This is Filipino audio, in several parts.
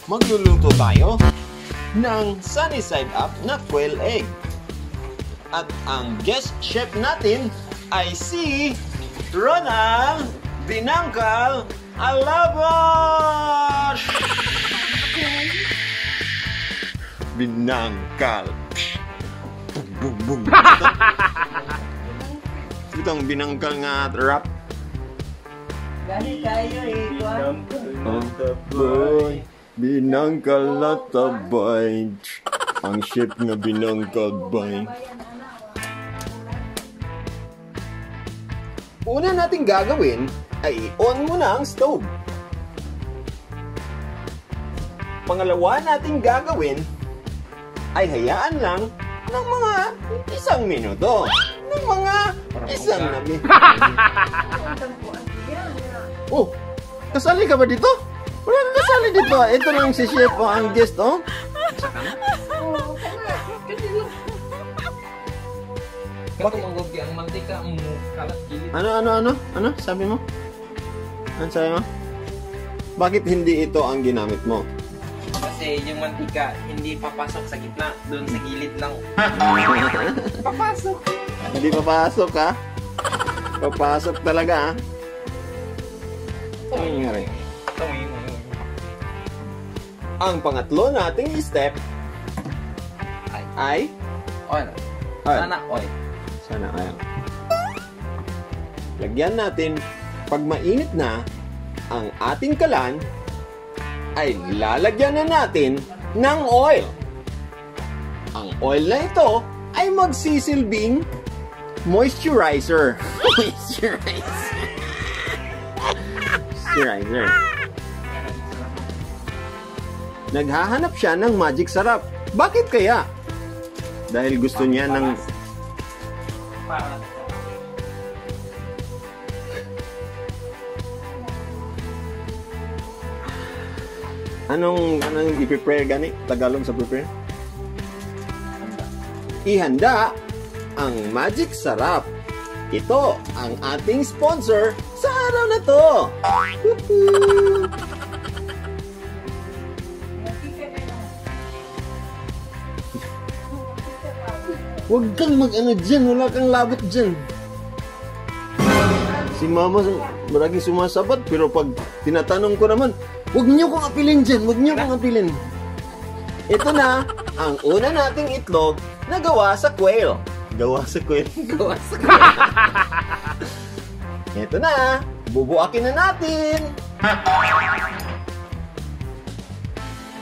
magluluto tayo ng sunny side up na quail egg. At ang guest chef natin ay si Ronald Binangkal Alabos! Binangkal. Bug, bug, bug. Itong binangkal nga rap. Gani tayo Boy, binangkal na tabay. Ang chef na binangkal bay. Una nating gagawin ay on muna ang stove. Pangalawa nating gagawin ay hayaan lang ng mga 1 minuto. Ng mga 1 na minuto. Oh, kasali ka ba dito? Wala na kasali dito. Ito lang si chef o ang guest, oh. Bakit magugi ang mantika ang kalat gilid? Ano? Sabi mo? Ano sabi mo? Bakit hindi ito ang ginamit mo? Kasi yung mantika hindi papasok sa gitna, doon sa gilid lang. Papasok. Hindi papasok, ha? Papasok talaga, ha? Ano nangyari? Ang pangatlo nating step ay oil. Oil. Sana oil. Sana oil. Lagyan natin, pag mainit na ang ating kalan, ay lalagyan na natin ng oil. Ang oil na ito ay magsisilbing moisturizer. Moisturizer. Naghahanap siya ng magic sarap. Bakit kaya? Dahil gusto niya ng... Anong i-prepare gani? Tagalog sa prepare? Ihanda ang magic sarap. Ito ang ating sponsor sa araw na to. Huwag kang mag-ano dyan. Wala kang labot dyan. Si mama maraming sumasabat. Pero pag tinatanong ko naman, huwag niyo kong apilin dyan. Huwag niyo kong apilin. Ito na ang una nating itlog na gawa sa quail. Gawa sa quail. Gawa sa quail. Ito na. Bubuakin na natin.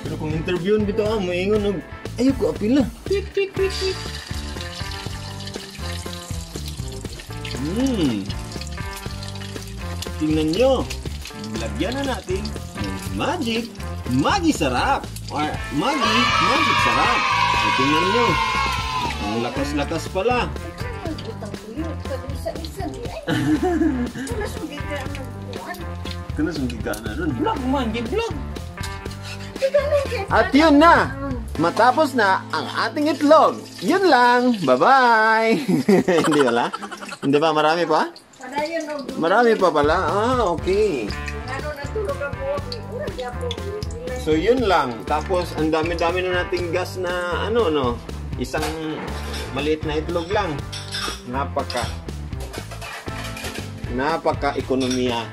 Pero kung interviewin dito, maingon. Ayoko apil na. Quick, quick, quick, quick. Tingnan nyo. Lagyan na natin ng magic sarap. Or magic sarap. So, tingnan nyo. Ang lakas-lakas pala. Kanasunggi ka na rin. Vlog man, vlog. At yun na. Matapos na ang ating itlog. Yun lang. Bye-bye. Hindi wala? Hindi ba? Marami pa? Marami pa pala. Okay. So yun lang. Tapos ang dami-dami na nating gas na isang maliit na itlog lang. Napaka-ekonomiya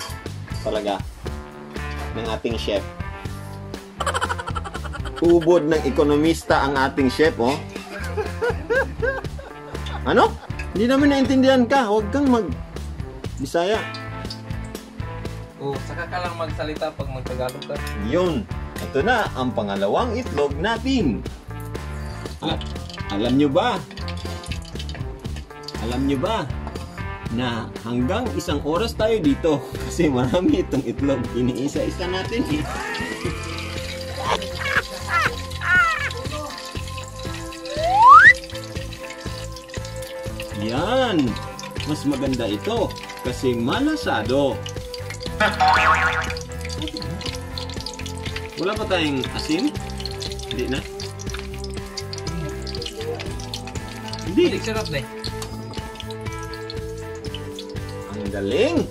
talaga ng ating chef. Ubod ng ekonomista ang ating chef, oh. Ano? Hindi namin naintindihan ka. Huwag kang Bisaya. Saka ka lang magsalita pag magtagalog ka. Yun. Ito na ang pangalawang itlog natin. At alam nyo ba na hanggang 1 oras tayo dito kasi marami itong itlog. Iniisa-isa natin eh. Yan. Mas maganda ito kasi malasado. Wala pa tayong asin? Hindi na? Hindi. Sarap na eh. Ang galing.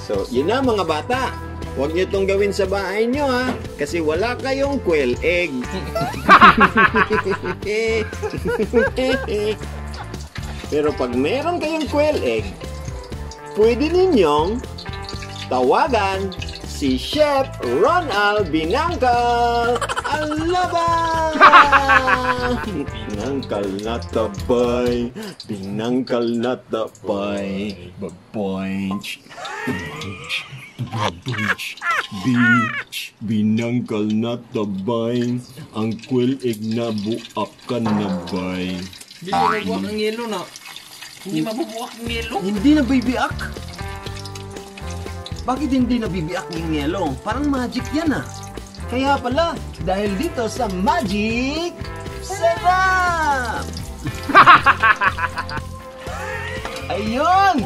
So, yun na mga bata. Huwag nyo itong gawin sa bahay nyo ha, kasi wala kayong quail egg. Pero pag meron kayong quail egg, pwede ninyong tawagan si Chef Ronald Binangkal Alaban! Binangkal na tabay, binangkal na tabay, baboinch, binangkal na tabay, ang quail egg na buakan na bay. Hindi mabubuak ang yelo na. Hindi mabubuak ang yelo. Hindi na bibiak? Bakit hindi na bibiak ng yelo? Parang magic yan ah. Kaya pala, dahil dito sa Magic Sarap! Ayun!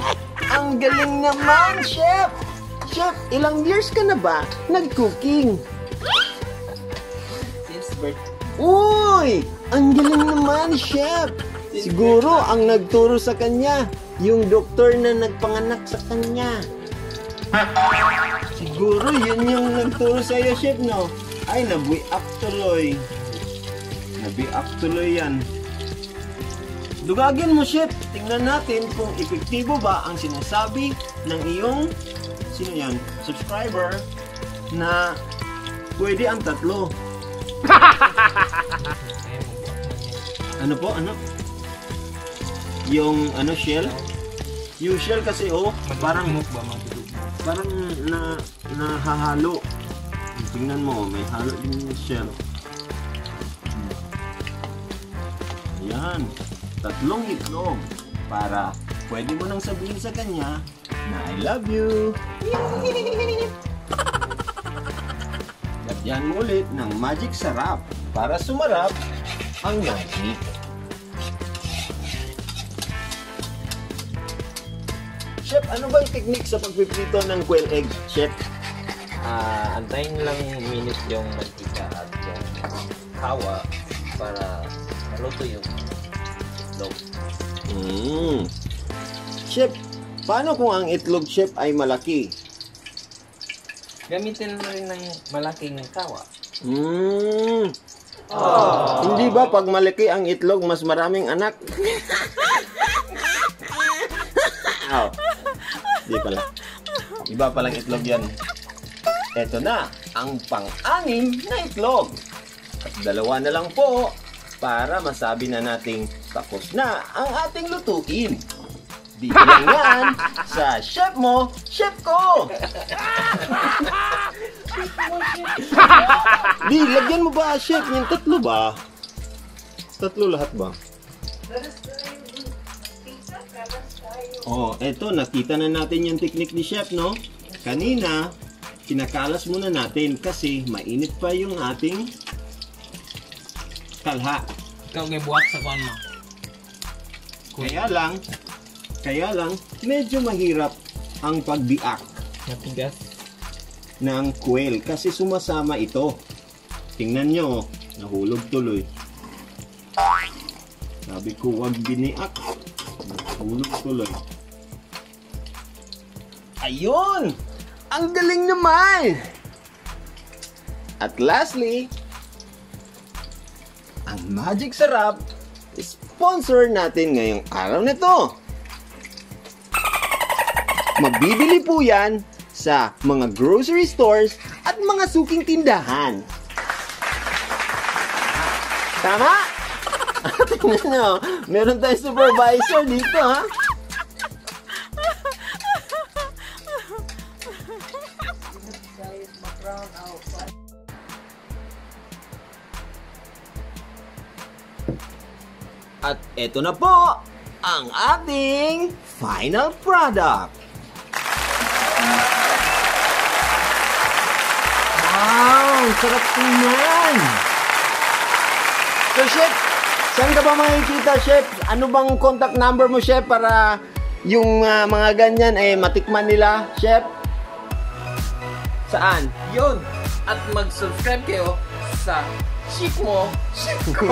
Ang galing naman, Chef! Chef, ilang years ka na ba nag-cooking? Since birth. Uy! Ang galing naman, Chef! Siguro ang nagturo sa kanya, yung doktor na nagpanganak sa kanya. Siguro yun yung nagturo sa iyo, Chef, no? Ay, nabiak tuloy. Nabiak tuloy yan. Dugagin mo, Chef. Tingnan natin kung epektibo ba ang sinasabi ng iyong, sino yan? Subscriber na pwede ang 3. Ano po? Ano? Yung ano, shell? Yung shell kasi, oh, parang nahahalo. Tingnan mo, may halo din yung shell. Ayan. 3 itlog. Para pwede mo nang sabihin sa kanya na I love you. Lagyan mo ulit ng Magic Sarap para sumarap ang magic. Chef, ano ba yung technique sa pagpiprito ng quail egg, Chef? Antayin lang minute yung mantika at yung kawa para maluto yung itlog. Chef, paano kung ang itlog, Chef, ay malaki? Gamitin mo rin ng malaking kawa. Hindi ba pag malaki ang itlog, mas maraming anak? Oh. Di pala. Iba palang itlog yan. Eto na, ang pang-anim na itlog. At 2 na lang po para masabi na nating tapos na ang ating lutuin. Dito lang yan sa Chef Mo, Chef Ko! Di, lagyan mo ba, Chef? Yung 3 ba? 3 lahat ba? Oh, eto, nakita na natin yung technique ni Chef, no? Kanina, kinakalas muna natin kasi mainit pa yung ating kalha. Ikaw ngay buhat sa kuwan mo. Kaya lang, medyo mahirap ang pagbiak Matigas. ng quail kasi sumasama ito. Tingnan nyo, nahulog tuloy. Sabi ko, wag biniak. Nahulog tuloy. Ayun! Ang galing naman! At lastly, ang Magic Sarap sponsor natin ngayong araw na to. Mabibili po yan sa mga grocery stores at mga suking tindahan. Tama? Tingnan nyo, meron tayong supervisor dito, ha? At eto na po ang ating final product. Wow! Sarap tingnan! So, Chef, saan ka ba makikita, Chef? Ano bang contact number mo, Chef, para yung mga ganyan matikman nila, Chef? Saan? Yun! At mag-subscribe kayo sa Chef Mo, Chef Ko!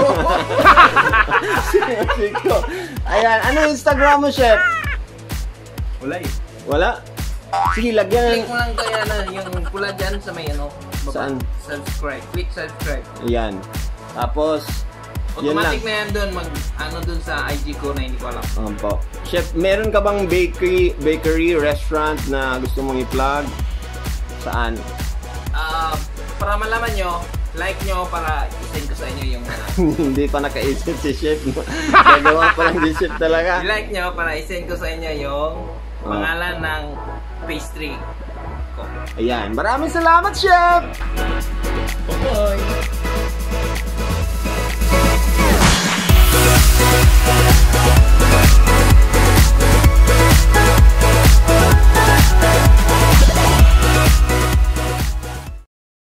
Siko. Ayan, ano Instagram mo, Chef? Wala eh. Wala? Sige, lagyan Click mo lang kaya na yung pula dyan sa may ano. baba. Saan? Subscribe. Click subscribe. Ayan. Tapos, yun lang. Automatic na yan doon. Ano doon sa IG ko na hindi ko alam. Po. Chef, meron ka bang bakery, restaurant na gusto mong i-plug? Saan? Para malaman nyo, like nyo para isend ko sa inyo yung Hindi pa nakaisip si Chef. Gagawa pa lang si Chef talaga. like nyo para isend ko sa inyo yung pangalan ng pastry ko. Ayan. Maraming salamat, Chef! Bye!